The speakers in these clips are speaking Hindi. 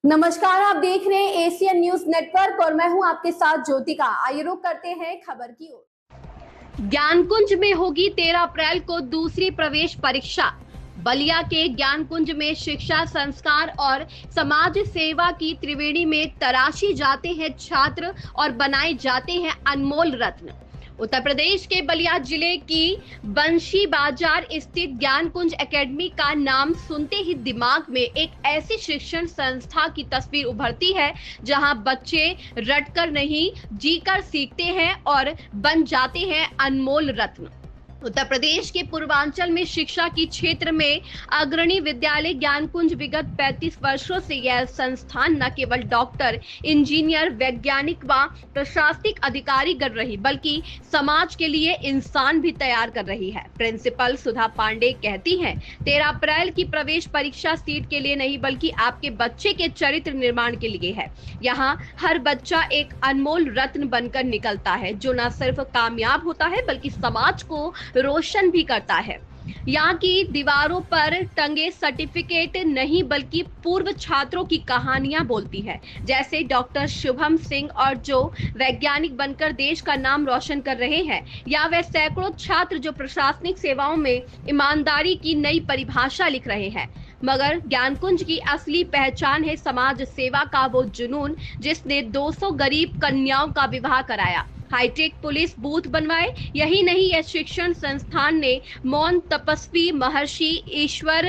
नमस्कार, आप देख रहे हैं एशियन न्यूज नेटवर्क और मैं हूं आपके साथ ज्योतिका। आइए रुक करते हैं खबर की ओर। ज्ञानकुंज में होगी 13 अप्रैल को दूसरी प्रवेश परीक्षा। बलिया के ज्ञानकुंज में शिक्षा, संस्कार और समाज सेवा की त्रिवेणी में तराशी जाते हैं छात्र और बनाए जाते हैं अनमोल रत्न। उत्तर प्रदेश के बलिया जिले की बंशी बाजार स्थित ज्ञानकुंज एकेडमी का नाम सुनते ही दिमाग में एक ऐसी शिक्षण संस्था की तस्वीर उभरती है जहां बच्चे रटकर नहीं, जीकर सीखते हैं और बन जाते हैं अनमोल रत्न। उत्तर प्रदेश के पूर्वांचल में शिक्षा के क्षेत्र में अग्रणी विद्यालय ज्ञानकुंज विगत 35 वर्षों से यह संस्थान न केवल डॉक्टर, इंजीनियर, वैज्ञानिक व प्रशासनिक अधिकारी कर रही बल्कि समाज के लिए इंसान भी तैयार कर रही है। प्रिंसिपल सुधा पांडे कहती हैं, 13 अप्रैल की प्रवेश परीक्षा सीट के लिए नहीं बल्कि आपके बच्चे के चरित्र निर्माण के लिए है। यहाँ हर बच्चा एक अनमोल रत्न बनकर निकलता है जो न सिर्फ कामयाब होता है बल्कि समाज को रोशन भी करता है। यहाँ की दीवारों पर टंगे सर्टिफिकेट नहीं बल्कि पूर्व छात्रों की कहानियां बोलती है, जैसे डॉक्टर शुभम सिंह और जो वैज्ञानिक बनकर देश का नाम रोशन कर रहे हैं, या वह सैकड़ों छात्र जो प्रशासनिक सेवाओं में ईमानदारी की नई परिभाषा लिख रहे हैं। मगर ज्ञानकुंज की असली पहचान है समाज सेवा का वो जुनून जिसने 200 गरीब कन्याओं का विवाह कराया, हाईटेक पुलिस बूथ बनवाए। यही नहीं, यह शिक्षण संस्थान ने मौन तपस्वी महर्षि ईश्वर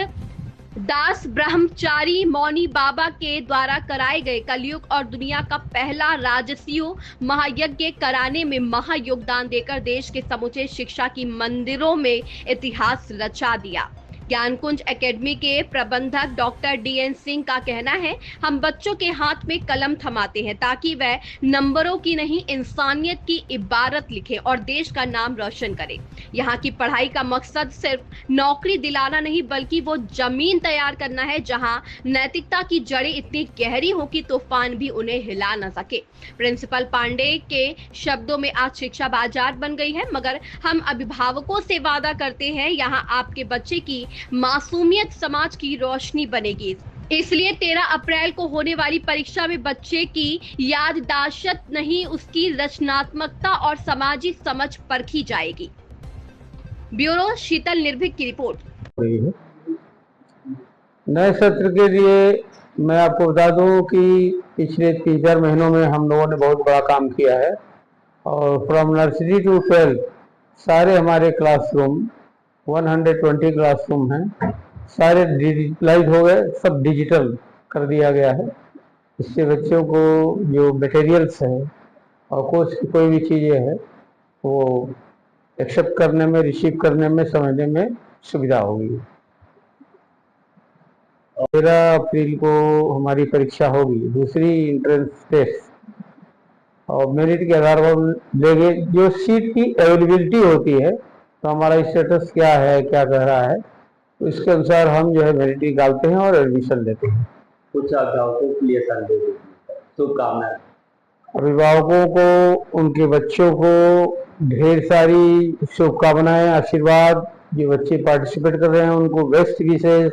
दास ब्रह्मचारी मौनी बाबा के द्वारा कराए गए कलयुग और दुनिया का पहला राजसीय महायज्ञ कराने में महायोगदान देकर देश के समूचे शिक्षा की मंदिरों में इतिहास रचा दिया। ज्ञानकुंज एकेडमी के प्रबंधक डॉक्टर डीएन सिंह का कहना है, हम बच्चों के हाथ में कलम थमाते हैं ताकि वह नंबरों की नहीं, इंसानियत की इबारत लिखे और देश का नाम रोशन करे। यहाँ की पढ़ाई का मकसद सिर्फ नौकरी दिलाना नहीं बल्कि वो जमीन तैयार करना है जहाँ नैतिकता की जड़ें इतनी गहरी हो कि तूफान भी उन्हें हिला न सके। प्रिंसिपल पांडे के शब्दों में आज शिक्षा बाजार बन गई है, मगर हम अभिभावकों से वादा करते हैं यहाँ आपके बच्चे की मासूमियत समाज की रोशनी बनेगी। इसलिए 13 अप्रैल को होने वाली परीक्षा में बच्चे की याददाश्त नहीं, उसकी रचनात्मकता और सामाजिक समझ परखी जाएगी। ब्यूरो शीतल निर्भीक की रिपोर्ट। नए सत्र के लिए मैं आपको बता दूं कि पिछले 3-4 महीनों में हम लोगों ने बहुत बड़ा काम किया है और फ्रॉम नर्सरी टू 12 सारे हमारे क्लासरूम 120 क्लासरूम हैं, सारे डिजिटलाइज हो गए, सब डिजिटल कर दिया गया है। इससे बच्चों को जो मटेरियल्स है और कोई भी चीज़ें हैं वो एक्सेप्ट करने में, रिसीव करने में, समझने में सुविधा होगी। 13 अप्रैल को हमारी परीक्षा होगी, दूसरी इंट्रेंस टेस्ट, और मेरिट के आधार पर लेंगे। जो सीट की अवेलेबिलिटी होती है तो हमारा स्टेटस क्या है, क्या कह रहा है, तो इसके अनुसार हम जो है मेरिट निकालते हैं और एडमिशन लेते हैं। कुछ अभिभावकों के लिए संदेश, शुभकामनाएं। अभिभावकों को, उनके बच्चों को ढेर सारी शुभकामनाएं, आशीर्वाद। जो बच्चे पार्टिसिपेट कर रहे हैं उनको बेस्ट विशेष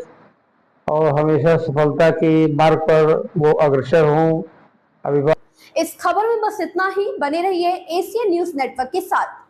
और हमेशा सफलता के मार्ग पर वो अग्रसर हों। इस खबर में बस इतना ही। बने रहिए एशियन न्यूज नेटवर्क के साथ।